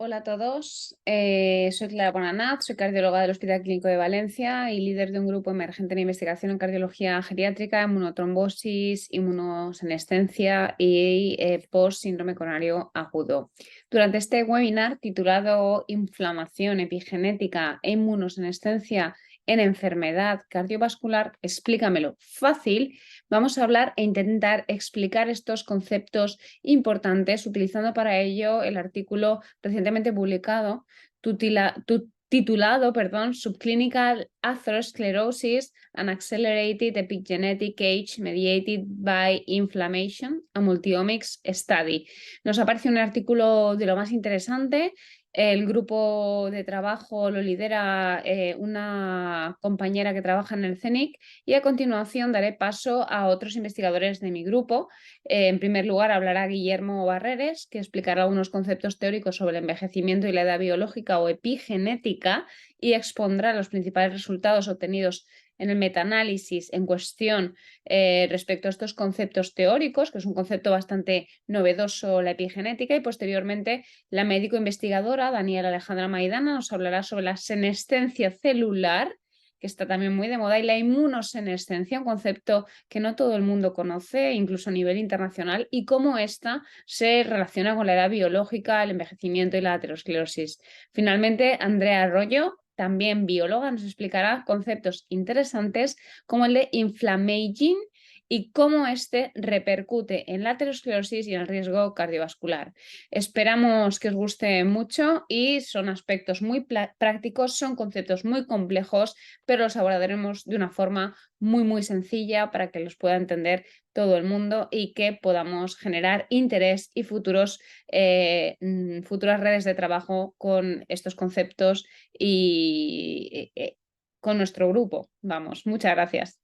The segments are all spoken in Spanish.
Hola a todos, soy Clara Bonanat, soy cardióloga del Hospital Clínico de Valencia y líder de un grupo emergente de investigación en cardiología geriátrica, inmunotrombosis, inmunosenescencia y post-síndrome coronario agudo. Durante este webinar titulado Inflamación epigenética e inmunosenescencia en enfermedad cardiovascular, explícamelo fácil, vamos a hablar e intentar explicar estos conceptos importantes utilizando para ello el artículo recientemente publicado titulado Subclinical Atherosclerosis and Accelerated Epigenetic Age Mediated by Inflammation, a Multiomics Study. Nos aparece un artículo de lo más interesante. El grupo de trabajo lo lidera una compañera que trabaja en el CENIC y a continuación daré paso a otros investigadores de mi grupo. En primer lugar, hablará Guillermo Barreres, que explicará algunos conceptos teóricos sobre el envejecimiento y la edad biológica o epigenética y expondrá los principales resultados obtenidos en el metaanálisis en cuestión respecto a estos conceptos teóricos, que es un concepto bastante novedoso, la epigenética, y posteriormente la médico investigadora Daniela Alejandra Maidana nos hablará sobre la senescencia celular, que está también muy de moda, y la inmunosenescencia, un concepto que no todo el mundo conoce, incluso a nivel internacional, y cómo ésta se relaciona con la edad biológica, el envejecimiento y la aterosclerosis. Finalmente, Andrea Arroyo, también bióloga, nos explicará conceptos interesantes como el de inflammaging y cómo este repercute en la aterosclerosis y en el riesgo cardiovascular. Esperamos que os guste mucho y son aspectos muy prácticos, son conceptos muy complejos, pero los abordaremos de una forma muy sencilla para que los pueda entender todo el mundo y que podamos generar interés y futuras redes de trabajo con estos conceptos y con nuestro grupo. Vamos, muchas gracias.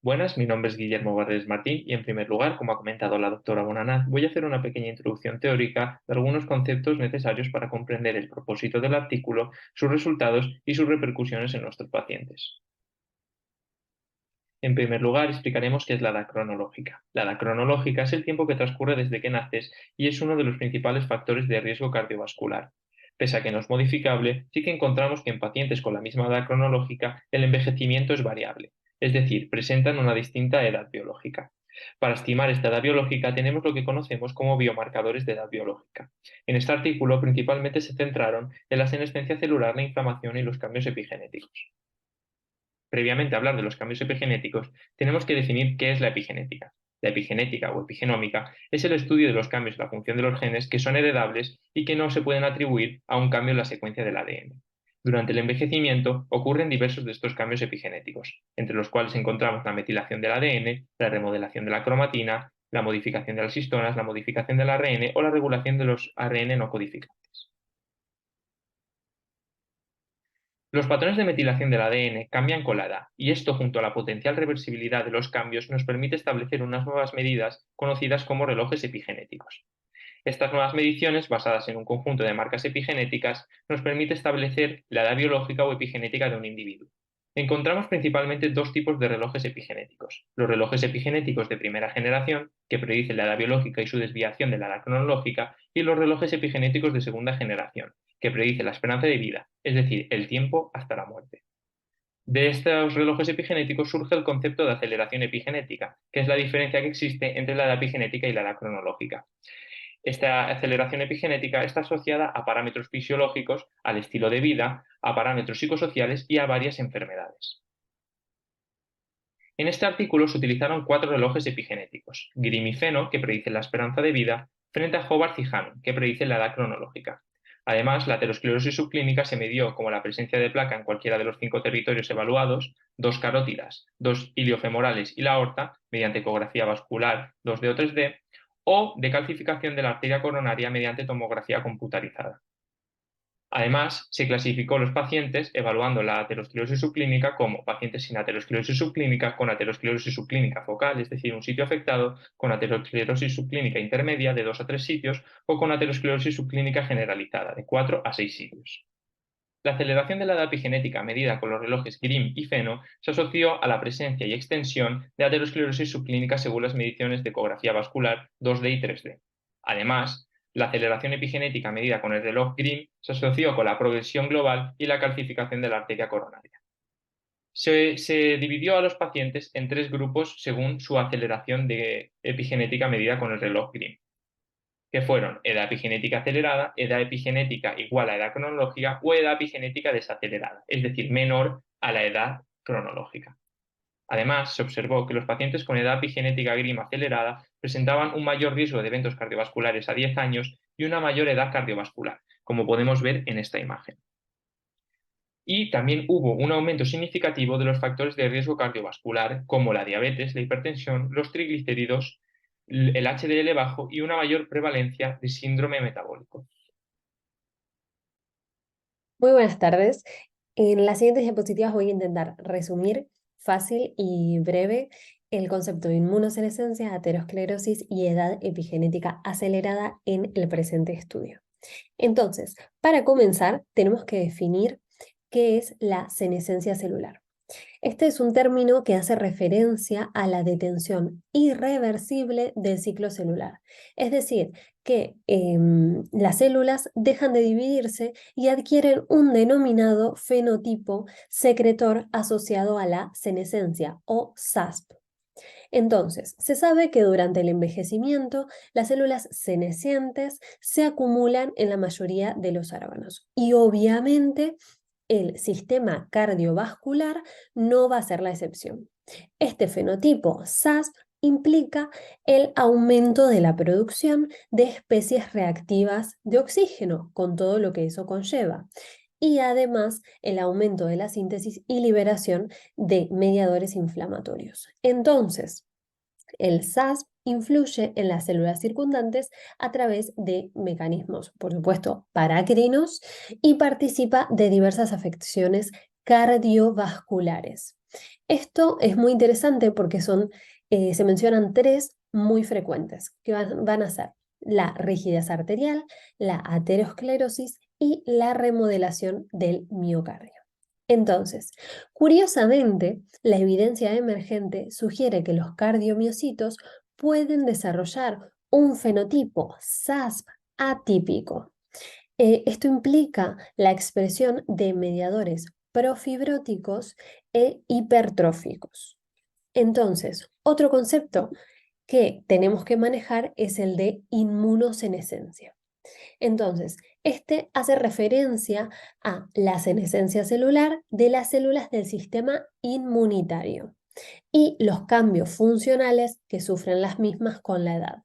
Buenas, mi nombre es Guillermo Barres Martín y en primer lugar, como ha comentado la doctora Bonanat, voy a hacer una pequeña introducción teórica de algunos conceptos necesarios para comprender el propósito del artículo, sus resultados y sus repercusiones en nuestros pacientes. En primer lugar, explicaremos qué es la edad cronológica. La edad cronológica es el tiempo que transcurre desde que naces y es uno de los principales factores de riesgo cardiovascular. Pese a que no es modificable, sí que encontramos que en pacientes con la misma edad cronológica el envejecimiento es variable, es decir, presentan una distinta edad biológica. Para estimar esta edad biológica tenemos lo que conocemos como biomarcadores de edad biológica. En este artículo principalmente se centraron en la senescencia celular, la inflamación y los cambios epigenéticos. Previamente a hablar de los cambios epigenéticos, tenemos que definir qué es la epigenética. La epigenética o epigenómica es el estudio de los cambios en la función de los genes que son heredables y que no se pueden atribuir a un cambio en la secuencia del ADN. Durante el envejecimiento ocurren diversos de estos cambios epigenéticos, entre los cuales encontramos la metilación del ADN, la remodelación de la cromatina, la modificación de las histonas, la modificación del ARN o la regulación de los ARN no codificantes. Los patrones de metilación del ADN cambian con la edad, y esto, junto a la potencial reversibilidad de los cambios, nos permite establecer unas nuevas medidas conocidas como relojes epigenéticos. Estas nuevas mediciones, basadas en un conjunto de marcas epigenéticas, nos permite establecer la edad biológica o epigenética de un individuo. Encontramos principalmente dos tipos de relojes epigenéticos: los relojes epigenéticos de primera generación, que predicen la edad biológica y su desviación de la edad cronológica, y los relojes epigenéticos de segunda generación, que predicen la esperanza de vida, es decir, el tiempo hasta la muerte. De estos relojes epigenéticos surge el concepto de aceleración epigenética, que es la diferencia que existe entre la edad epigenética y la edad cronológica. Esta aceleración epigenética está asociada a parámetros fisiológicos, al estilo de vida, a parámetros psicosociales y a varias enfermedades. En este artículo se utilizaron 4 relojes epigenéticos: Grimm y Feno, que predicen la esperanza de vida, frente a Hobart y Hannon, que predicen la edad cronológica. Además, la aterosclerosis subclínica se midió como la presencia de placa en cualquiera de los 5 territorios evaluados, 2 carótidas, 2 iliofemorales y la aorta, mediante ecografía vascular 2D o 3D, o de calcificación de la arteria coronaria mediante tomografía computarizada. Además, se clasificó los pacientes evaluando la aterosclerosis subclínica como pacientes sin aterosclerosis subclínica, con aterosclerosis subclínica focal, es decir, un sitio afectado, con aterosclerosis subclínica intermedia de 2 a 3 sitios o con aterosclerosis subclínica generalizada de 4 a 6 sitios. La aceleración de la edad epigenética medida con los relojes Grimm y Feno se asoció a la presencia y extensión de aterosclerosis subclínica según las mediciones de ecografía vascular 2D y 3D. Además, La aceleración epigenética medida con el reloj Grimm se asoció con la progresión global y la calcificación de la arteria coronaria. Se dividió a los pacientes en 3 grupos según su aceleración epigenética medida con el reloj Grimm, que fueron edad epigenética acelerada, edad epigenética igual a edad cronológica o edad epigenética desacelerada, es decir, menor a la edad cronológica. Además, se observó que los pacientes con edad epigenética Grimm acelerada presentaban un mayor riesgo de eventos cardiovasculares a 10 años y una mayor edad cardiovascular, como podemos ver en esta imagen. Y también hubo un aumento significativo de los factores de riesgo cardiovascular, como la diabetes, la hipertensión, los triglicéridos, el HDL bajo y una mayor prevalencia de síndrome metabólico. Muy buenas tardes. En las siguientes diapositivas voy a intentar resumir fácil y breve el concepto de inmunosenescencia, aterosclerosis y edad epigenética acelerada en el presente estudio. Entonces, para comenzar, tenemos que definir qué es la senescencia celular. Este es un término que hace referencia a la detención irreversible del ciclo celular. Es decir, que las células dejan de dividirse y adquieren un denominado fenotipo secretor asociado a la senescencia o SASP. Entonces, se sabe que durante el envejecimiento las células senescentes se acumulan en la mayoría de los órganos y obviamente el sistema cardiovascular no va a ser la excepción. Este fenotipo SASP implica el aumento de la producción de especies reactivas de oxígeno, con todo lo que eso conlleva, y además el aumento de la síntesis y liberación de mediadores inflamatorios. Entonces, el SASP influye en las células circundantes a través de mecanismos, por supuesto, parácrinos y participa de diversas afecciones cardiovasculares. Esto es muy interesante porque se mencionan 3 muy frecuentes, que van a ser la rigidez arterial, la aterosclerosis y la remodelación del miocardio. Entonces, curiosamente, la evidencia emergente sugiere que los cardiomiocitos pueden desarrollar un fenotipo SASP atípico. Esto implica la expresión de mediadores profibróticos e hipertróficos. Entonces, otro concepto que tenemos que manejar es el de inmunosenescencia. Entonces, este hace referencia a la senescencia celular de las células del sistema inmunitario y los cambios funcionales que sufren las mismas con la edad.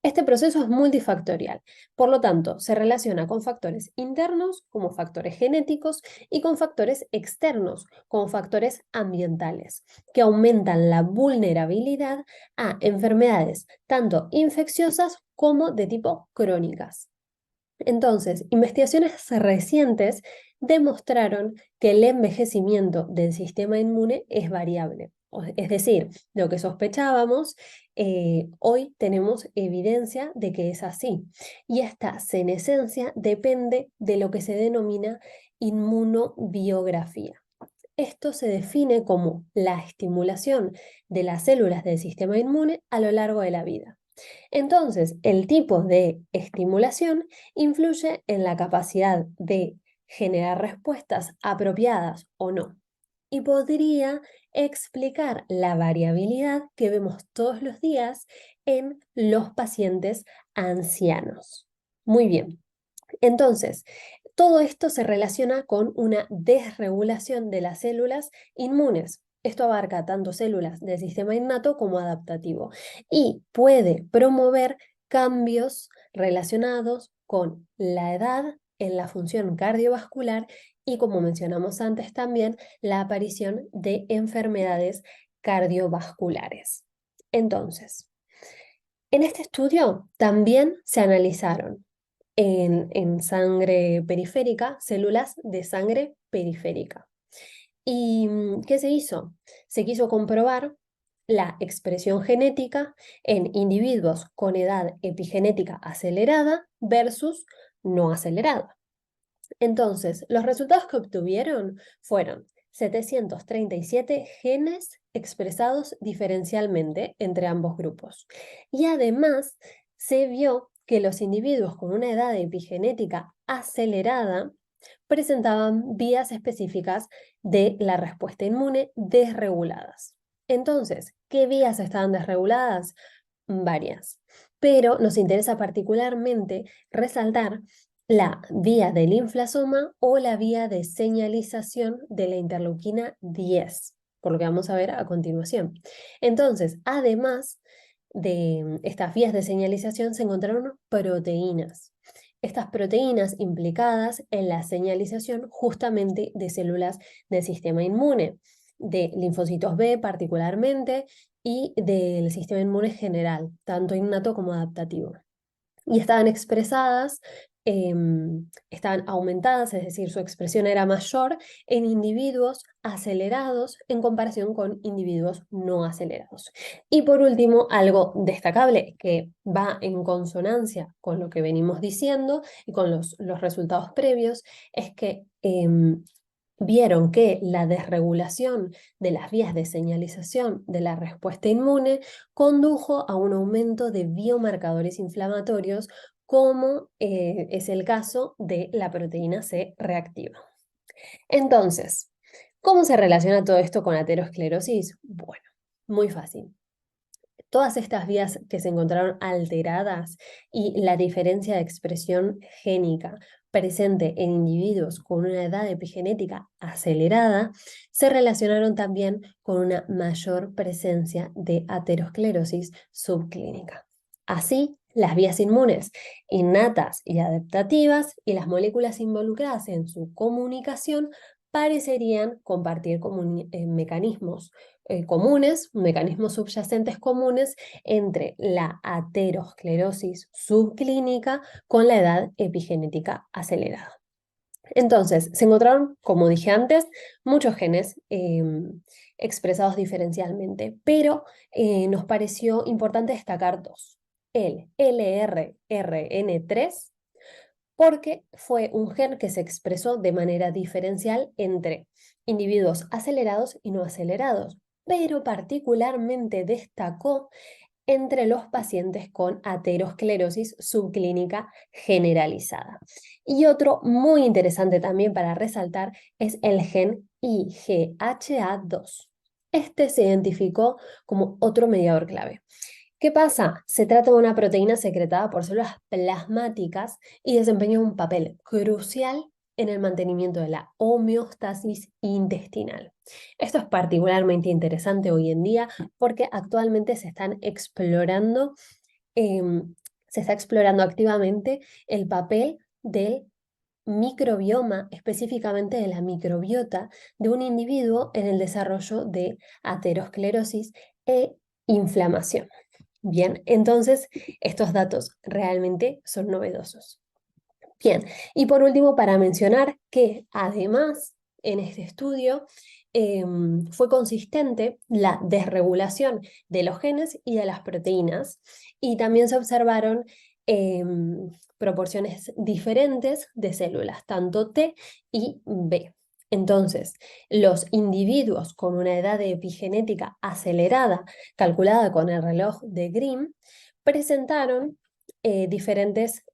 Este proceso es multifactorial, por lo tanto, se relaciona con factores internos como factores genéticos y con factores externos como factores ambientales, que aumentan la vulnerabilidad a enfermedades tanto infecciosas como de tipo crónicas. Entonces, investigaciones recientes demostraron que el envejecimiento del sistema inmune es variable. Es decir, lo que sospechábamos, hoy tenemos evidencia de que es así. Y esta senescencia depende de lo que se denomina inmunobiografía. Esto se define como la estimulación de las células del sistema inmune a lo largo de la vida. Entonces, el tipo de estimulación influye en la capacidad de generar respuestas apropiadas o no, y podría explicar la variabilidad que vemos todos los días en los pacientes ancianos. Muy bien, entonces, todo esto se relaciona con una desregulación de las células inmunes. Esto abarca tanto células del sistema innato como adaptativo y puede promover cambios relacionados con la edad en la función cardiovascular y, como mencionamos antes también, la aparición de enfermedades cardiovasculares. Entonces, en este estudio también se analizaron en sangre periférica, células de sangre periférica. ¿Y qué se hizo? Se quiso comprobar la expresión genética en individuos con edad epigenética acelerada versus no acelerada. Entonces, los resultados que obtuvieron fueron 737 genes expresados diferencialmente entre ambos grupos. Y además se vio que los individuos con una edad epigenética acelerada presentaban vías específicas de la respuesta inmune desreguladas. Entonces, ¿qué vías estaban desreguladas? Varias, pero nos interesa particularmente resaltar la vía del inflasoma o la vía de señalización de la interleuquina 10, por lo que vamos a ver a continuación. Entonces, además de estas vías de señalización, se encontraron proteínas. Estas proteínas implicadas en la señalización justamente de células del sistema inmune, de linfocitos B particularmente, y del sistema inmune general, tanto innato como adaptativo. Y estaban expresadas, estaban aumentadas, es decir, su expresión era mayor en individuos acelerados en comparación con individuos no acelerados. Y por último, algo destacable que va en consonancia con lo que venimos diciendo y con los resultados previos, es que vieron que la desregulación de las vías de señalización de la respuesta inmune condujo a un aumento de biomarcadores inflamatorios, como es el caso de la proteína C reactiva. Entonces, ¿cómo se relaciona todo esto con aterosclerosis? Bueno, muy fácil. Todas estas vías que se encontraron alteradas y la diferencia de expresión génica presente en individuos con una edad epigenética acelerada se relacionaron también con una mayor presencia de aterosclerosis subclínica. Así, las vías inmunes innatas y adaptativas y las moléculas involucradas en su comunicación parecerían compartir mecanismos comunes, mecanismos subyacentes comunes entre la aterosclerosis subclínica con la edad epigenética acelerada. Entonces, se encontraron, como dije antes, muchos genes expresados diferencialmente, pero nos pareció importante destacar dos. El LRRN3, porque fue un gen que se expresó de manera diferencial entre individuos acelerados y no acelerados, pero particularmente destacó entre los pacientes con aterosclerosis subclínica generalizada. Y otro muy interesante también para resaltar es el gen IGHA2. Este se identificó como otro mediador clave. ¿Qué pasa? Se trata de una proteína secretada por células plasmáticas y desempeña un papel crucial en el mantenimiento de la homeostasis intestinal. Esto es particularmente interesante hoy en día porque actualmente se está explorando activamente el papel del microbioma, específicamente de la microbiota de un individuo en el desarrollo de aterosclerosis e inflamación. Bien, entonces estos datos realmente son novedosos. Bien, y por último, para mencionar que además en este estudio fue consistente la desregulación de los genes y de las proteínas, y también se observaron proporciones diferentes de células, tanto T y B. Entonces, los individuos con una edad de epigenética acelerada, calculada con el reloj de Grimm, presentaron diferentes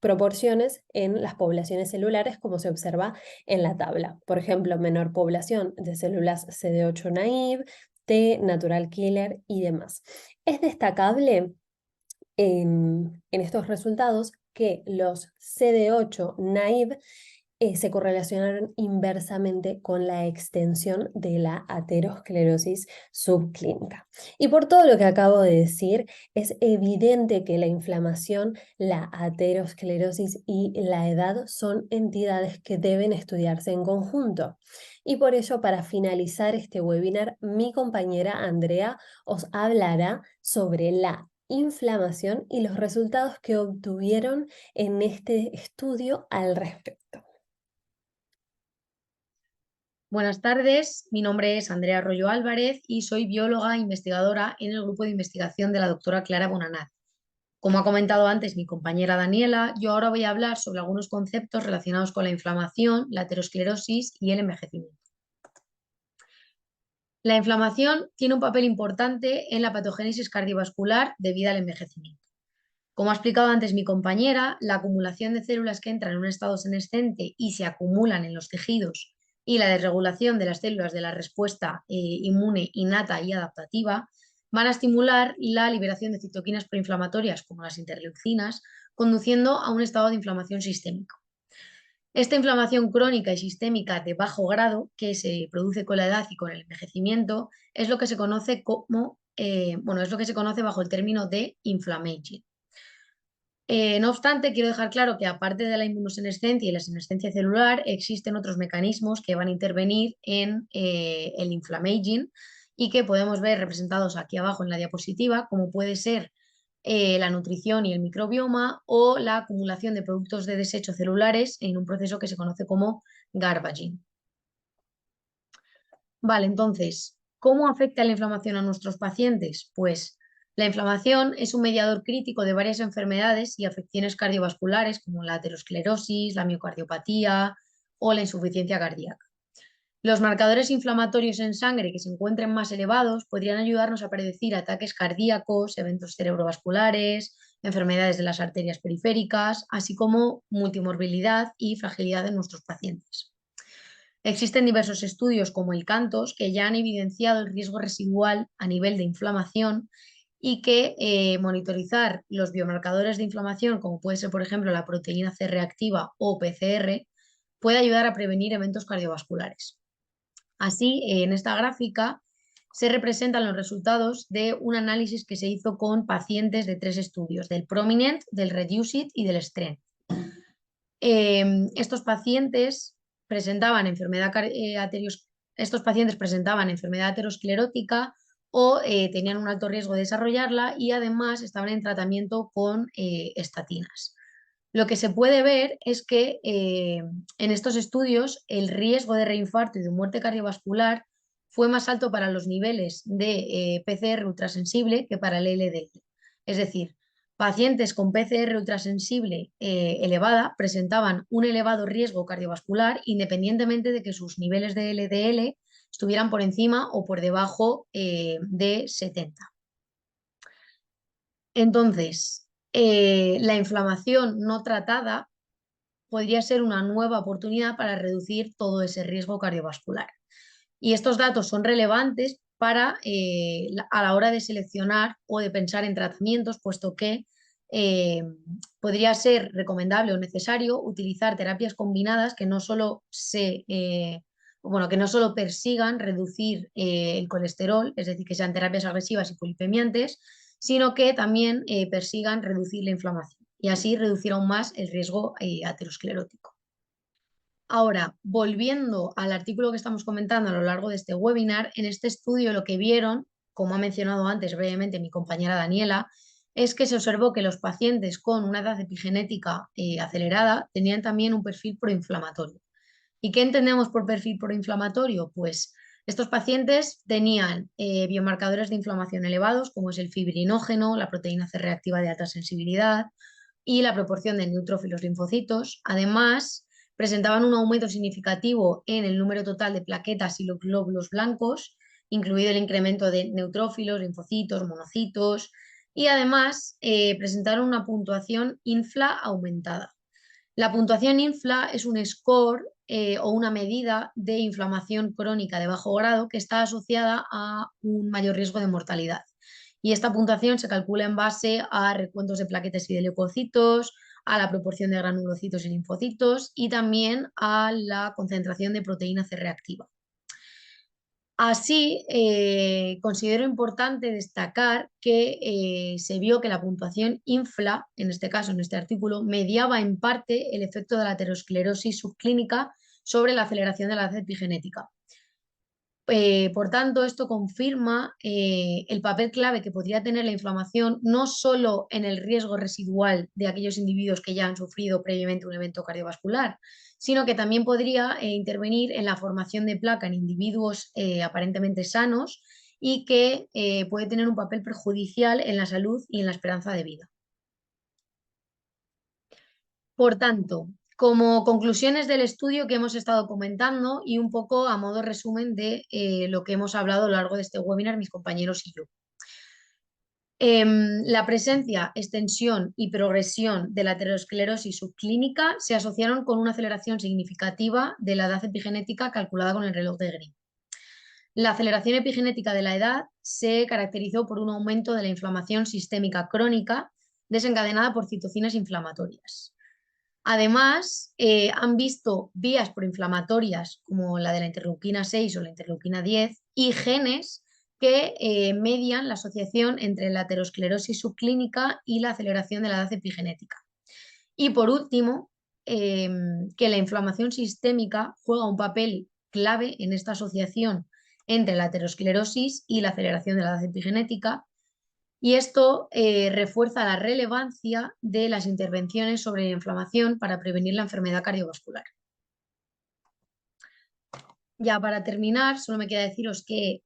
proporciones en las poblaciones celulares, como se observa en la tabla. Por ejemplo, menor población de células CD8 naive, T, natural killer y demás. Es destacable en estos resultados que los CD8 naive se correlacionaron inversamente con la extensión de la aterosclerosis subclínica. Y por todo lo que acabo de decir, es evidente que la inflamación, la aterosclerosis y la edad son entidades que deben estudiarse en conjunto. Y por ello, para finalizar este webinar, mi compañera Andrea os hablará sobre la inflamación y los resultados que obtuvieron en este estudio al respecto. Buenas tardes, mi nombre es Andrea Arroyo Álvarez y soy bióloga e investigadora en el grupo de investigación de la doctora Clara Bonanat. Como ha comentado antes mi compañera Daniela, yo ahora voy a hablar sobre algunos conceptos relacionados con la inflamación, la aterosclerosis y el envejecimiento. La inflamación tiene un papel importante en la patogénesis cardiovascular debido al envejecimiento. Como ha explicado antes mi compañera, la acumulación de células que entran en un estado senescente y se acumulan en los tejidos y la desregulación de las células de la respuesta inmune innata y adaptativa van a estimular la liberación de citoquinas proinflamatorias como las interleucinas, conduciendo a un estado de inflamación sistémica. Esta inflamación crónica y sistémica de bajo grado, que se produce con la edad y con el envejecimiento, es lo que se conoce como, es lo que se conoce bajo el término de inflammaging. No obstante, quiero dejar claro que aparte de la inmunosenescencia y la senescencia celular, existen otros mecanismos que van a intervenir en el inflammaging y que podemos ver representados aquí abajo en la diapositiva, como puede ser la nutrición y el microbioma o la acumulación de productos de desecho celulares en un proceso que se conoce como garbaging. Vale, entonces, ¿cómo afecta la inflamación a nuestros pacientes? Pues la inflamación es un mediador crítico de varias enfermedades y afecciones cardiovasculares como la aterosclerosis, la miocardiopatía o la insuficiencia cardíaca. Los marcadores inflamatorios en sangre que se encuentren más elevados podrían ayudarnos a predecir ataques cardíacos, eventos cerebrovasculares, enfermedades de las arterias periféricas, así como multimorbilidad y fragilidad de nuestros pacientes. Existen diversos estudios como el CANTOS que ya han evidenciado el riesgo residual a nivel de inflamación y que monitorizar los biomarcadores de inflamación, como puede ser por ejemplo la proteína C reactiva o PCR, puede ayudar a prevenir eventos cardiovasculares. Así, en esta gráfica se representan los resultados de un análisis que se hizo con pacientes de 3 estudios, del PROMINENT, del REDUCE-IT y del STRENGTH. Estos pacientes presentaban enfermedad aterosclerótica o tenían un alto riesgo de desarrollarla y además estaban en tratamiento con estatinas. Lo que se puede ver es que en estos estudios el riesgo de reinfarto y de muerte cardiovascular fue más alto para los niveles de PCR ultrasensible que para el LDL. Es decir, pacientes con PCR ultrasensible elevada presentaban un elevado riesgo cardiovascular independientemente de que sus niveles de LDL estuvieran por encima o por debajo de 70. Entonces, la inflamación no tratada podría ser una nueva oportunidad para reducir todo ese riesgo cardiovascular. Y estos datos son relevantes para a la hora de seleccionar o de pensar en tratamientos, puesto que podría ser recomendable o necesario utilizar terapias combinadas que no solo que no solo persigan reducir el colesterol, es decir, que sean terapias agresivas y polipemiantes, sino que también persigan reducir la inflamación y así reducir aún más el riesgo aterosclerótico. Ahora, volviendo al artículo que estamos comentando a lo largo de este webinar, en este estudio lo que vieron, como ha mencionado antes brevemente mi compañera Daniela, es que se observó que los pacientes con una edad epigenética acelerada tenían también un perfil proinflamatorio. ¿Y qué entendemos por perfil proinflamatorio? Pues estos pacientes tenían biomarcadores de inflamación elevados, como es el fibrinógeno, la proteína C reactiva de alta sensibilidad y la proporción de neutrófilos linfocitos. Además, presentaban un aumento significativo en el número total de plaquetas y los glóbulos blancos, incluido el incremento de neutrófilos, linfocitos, monocitos, y además presentaron una puntuación infla aumentada. La puntuación infla es un score o una medida de inflamación crónica de bajo grado que está asociada a un mayor riesgo de mortalidad. Y esta puntuación se calcula en base a recuentos de plaquetas y de leucocitos, a la proporción de granulocitos y linfocitos y también a la concentración de proteína C reactiva. Así, considero importante destacar que se vio que la puntuación infla, en este caso, en este artículo, mediaba en parte el efecto de la aterosclerosis subclínica sobre la aceleración de la edad epigenética. Por tanto, esto confirma el papel clave que podría tener la inflamación no solo en el riesgo residual de aquellos individuos que ya han sufrido previamente un evento cardiovascular, sino que también podría intervenir en la formación de placa en individuos aparentemente sanos y que puede tener un papel perjudicial en la salud y en la esperanza de vida. Por tanto, como conclusiones del estudio que hemos estado comentando y un poco a modo resumen de lo que hemos hablado a lo largo de este webinar mis compañeros y yo. La presencia, extensión y progresión de la aterosclerosis subclínica se asociaron con una aceleración significativa de la edad epigenética calculada con el reloj de Green. La aceleración epigenética de la edad se caracterizó por un aumento de la inflamación sistémica crónica desencadenada por citocinas inflamatorias. Además, han visto vías proinflamatorias como la de la interleuquina 6 o la interleuquina 10 y genes que median la asociación entre la aterosclerosis subclínica y la aceleración de la edad epigenética. Y por último, que la inflamación sistémica juega un papel clave en esta asociación entre la aterosclerosis y la aceleración de la edad epigenética, y esto refuerza la relevancia de las intervenciones sobre la inflamación para prevenir la enfermedad cardiovascular. Ya para terminar, solo me queda deciros que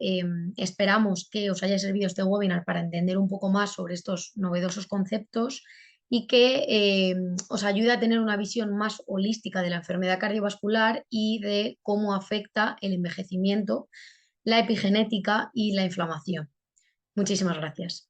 esperamos que os haya servido este webinar para entender un poco más sobre estos novedosos conceptos y que os ayude a tener una visión más holística de la enfermedad cardiovascular y de cómo afecta el envejecimiento, la epigenética y la inflamación. Muchísimas gracias.